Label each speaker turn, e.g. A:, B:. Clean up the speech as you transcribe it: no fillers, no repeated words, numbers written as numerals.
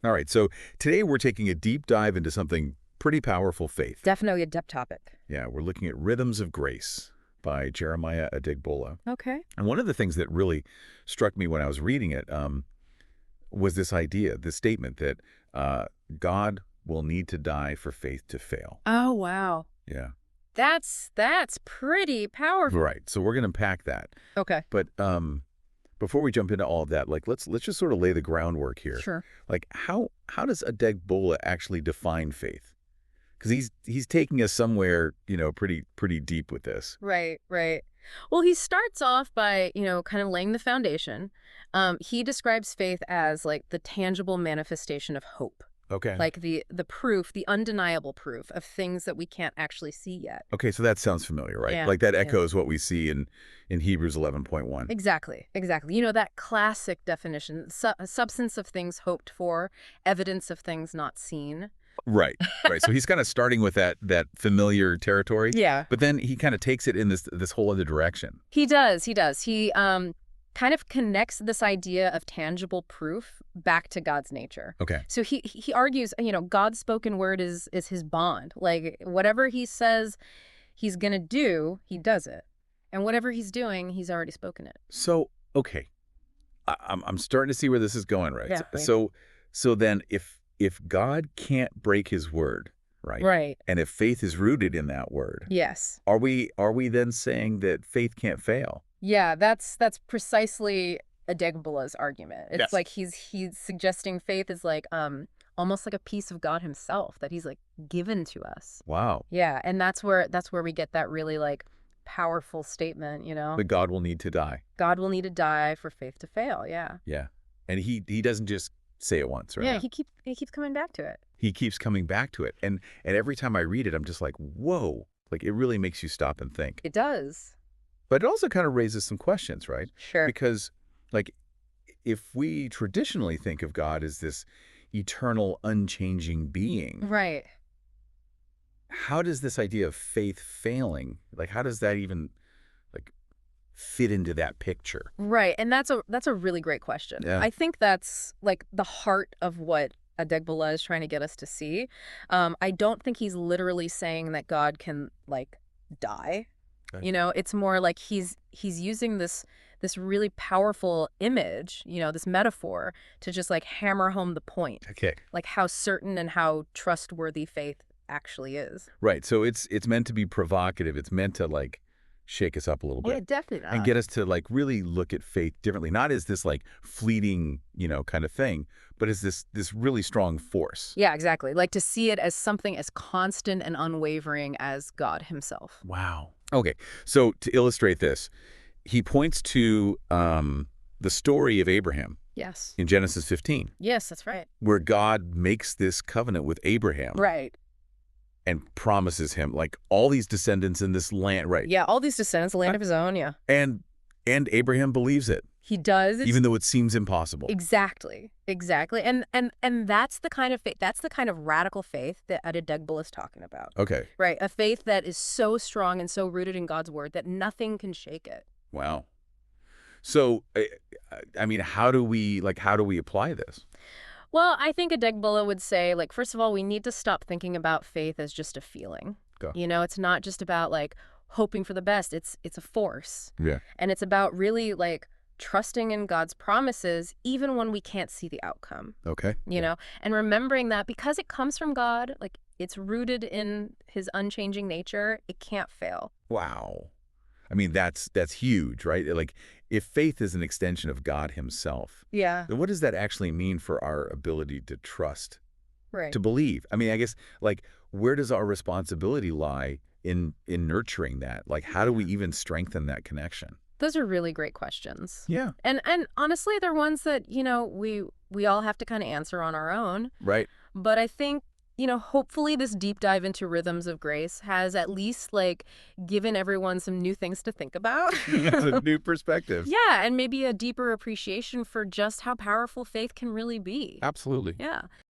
A: All right, so today we're taking a deep dive into something pretty powerful, faith.
B: Definitely a depth topic.
A: Yeah, we're looking at Rhythms of Grace by Jeremiah Adegbola.
B: Okay.
A: And one of the things that really struck me when I was reading it was this idea, this statement that God will need to die for faith to fail.
B: Oh, wow.
A: Yeah.
B: That's pretty powerful.
A: Right. So we're going to unpack that.
B: Okay.
A: But before we jump into all of that, let's just sort of lay the groundwork here.
B: Sure.
A: How does Adegbola actually define faith? Because he's taking us somewhere, pretty deep with this.
B: Right, right. Well, he starts off by, kind of laying the foundation. He describes faith as like the tangible manifestation of hope,
A: Okay.
B: like the proof, the undeniable proof of things that we can't actually see yet.
A: Okay, so that sounds familiar, right?
B: Yeah,
A: Like that
B: yeah.
A: echoes what we see in Hebrews 11:1.
B: Exactly, exactly. That classic definition, a substance of things hoped for, evidence of things not seen.
A: Right. Right. So he's kind of starting with that familiar territory,
B: Yeah.
A: but then he kind of takes it in this whole other direction.
B: He does. He does. He kind of connects this idea of tangible proof back to God's nature.
A: Okay.
B: So he argues, God's spoken word is his bond. Like whatever he says he's going to do, he does it. And whatever he's doing, he's already spoken it.
A: So, okay. I'm starting to see where this is going, right?
B: Yeah, right.
A: So then if God can't break his word, right?
B: Right.
A: And if faith is rooted in that word,
B: Yes.
A: are we then saying that faith can't fail?
B: Yeah, that's precisely Adegbola's argument. It's
A: Yes.
B: like he's suggesting faith is like almost like a piece of God himself that he's like given to us.
A: Wow.
B: Yeah, and that's where we get that really like powerful statement,
A: But God will need to die.
B: God will need to die for faith to fail. Yeah.
A: Yeah. And he doesn't just say it once, right?
B: Yeah, he keeps coming back to it.
A: He keeps coming back to it. And every time I read it, I'm just like, whoa. Like, it really makes you stop and think.
B: It does.
A: But it also kind of raises some questions, right?
B: Sure.
A: Because, like, if we traditionally think of God as this eternal, unchanging being,
B: Right.
A: how does this idea of faith failing, like, how does that even, like, fit into that picture?
B: Right. And that's a really great question.
A: Yeah.
B: I think that's like the heart of what Adegbola is trying to get us to see. I don't think he's literally saying that God can like die.
A: Okay.
B: It's more like he's using this really powerful image, this metaphor to just like hammer home the point,
A: Okay.
B: like how certain and how trustworthy faith actually is.
A: Right. So it's meant to be provocative. It's meant to, like, shake us up a little bit.
B: Definitely
A: And get us to, like, really look at faith differently, not as this, like, fleeting, kind of thing, but as this really strong force.
B: Yeah, exactly. Like to see it as something as constant and unwavering as God himself.
A: Wow. Okay, so to illustrate this, he points to the story of Abraham
B: Yes.
A: in Genesis 15,
B: Yes, that's right.
A: where God makes this covenant with Abraham
B: Right.
A: and promises him, like, all these descendants in this land, right?
B: Yeah, all these descendants, a land of his own, yeah.
A: And Abraham believes it,
B: He does.
A: even though it seems impossible.
B: Exactly. Exactly. And that's the kind of faith, that's the kind of radical faith that Adegbola is talking about.
A: Okay.
B: Right. A faith that is so strong and so rooted in God's word that nothing can shake it.
A: Wow. So, I mean, how do we apply this?
B: Well, I think Adegbola would say, like, first of all, we need to stop thinking about faith as just a feeling.
A: Go.
B: It's not just about like hoping for the best. It's a force.
A: Yeah.
B: And it's about really like trusting in God's promises even when we can't see the outcome.
A: Okay.
B: And remembering that because it comes from God, like it's rooted in his unchanging nature, it can't fail.
A: Wow. I mean, that's huge, right? Like, if faith is an extension of God himself,
B: Yeah.
A: then what does that actually mean for our ability to trust,
B: Right.
A: to believe? I mean, I guess, like, where does our responsibility lie in nurturing that? Like, how do we even strengthen that connection?
B: Those are really great questions.
A: Yeah.
B: And honestly, they're ones that, we all have to kind of answer on our own.
A: Right.
B: But I think, hopefully this deep dive into Rhythms of Grace has at least like given everyone some new things to think about.
A: That's a new perspective.
B: Yeah, and maybe a deeper appreciation for just how powerful faith can really be.
A: Absolutely.
B: Yeah.